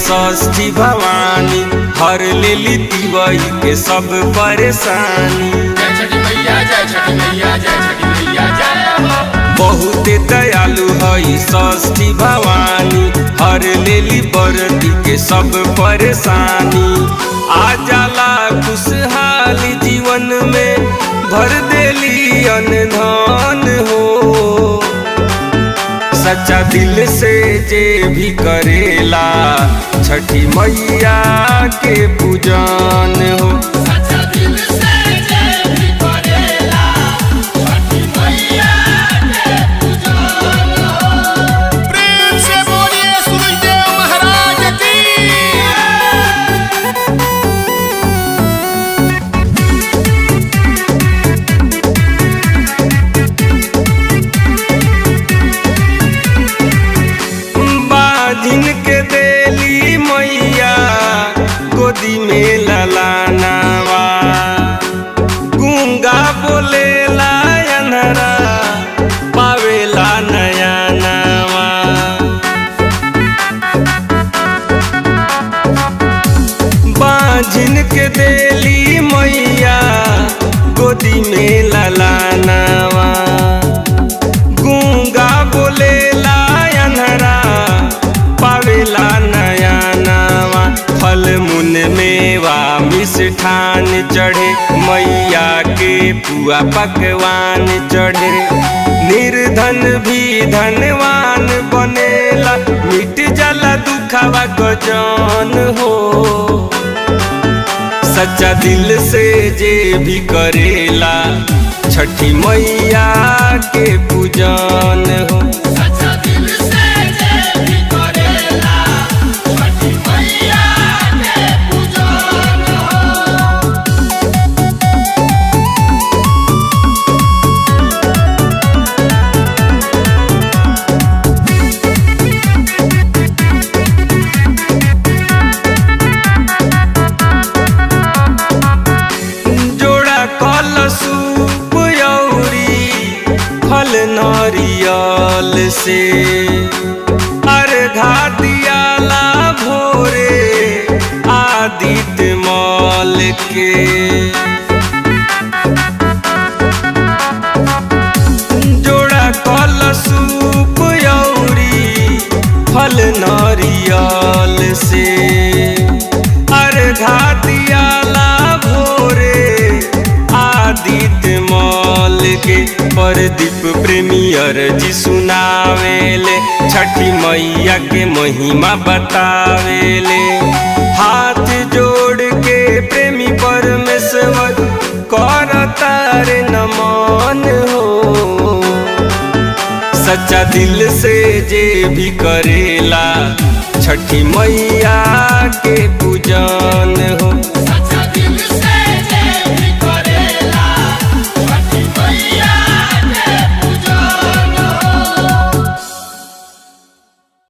षष्ठी भवानी, हर लेली तिवई के सब परेशानी। जय छठी मैया, जय छठी मैया, जय छठी मैया, जय हो। बहुत दयालु हई षष्ठी भवानी, हर लेली बरती के सब परेशानी। आ जाला खुशहाली जीवन में, भर देली अन्न धन हो। सच्चा दिल से जे भी करेला, छठी मैया के पूजन हो। सच्चा दिल से जे भी करेला, छठी मैया के पूजन हो। प्रेम से बोलिए सूरजदेव महाराज की। जिनके देली मैया गोदी में ललानावा, गूंगा बोलेला अनहरा पावेला नया नावा। जिनके देली मैया गोदी में ललानावा, गूंगा बोलेला अनहरा पावेला नया नावा। फल मुन मेवा मिष्ठान चढ़े, मैया के पुआ पकवान चढ़े। निर्धन भी धनवान बनेला, मिट जाला दुखावा गजन हो। सच्चा दिल से जे भी करेला, छठी मैया के पूजन हो। सच्चा दिल से जे भी करेला, छठी मैया के पूजन हो। जोड़ा कलसूप यौरी फल नारियल से, अर्घा दियाला भोरे आदित्य माल के। जोड़ा कलसूप यौरी फल नारियल से, अर्घा दियाला भोरे आदित्य माल के। परदीप प्रेमी अर्जी सुनावेले, छठी मैया के महिमा बतावेले। हाथ जोड़ के प्रेमी परमेश्वर करता रे नमन हो। सच्चा दिल से जे भी करेला, छठी मैया के पूजन हो।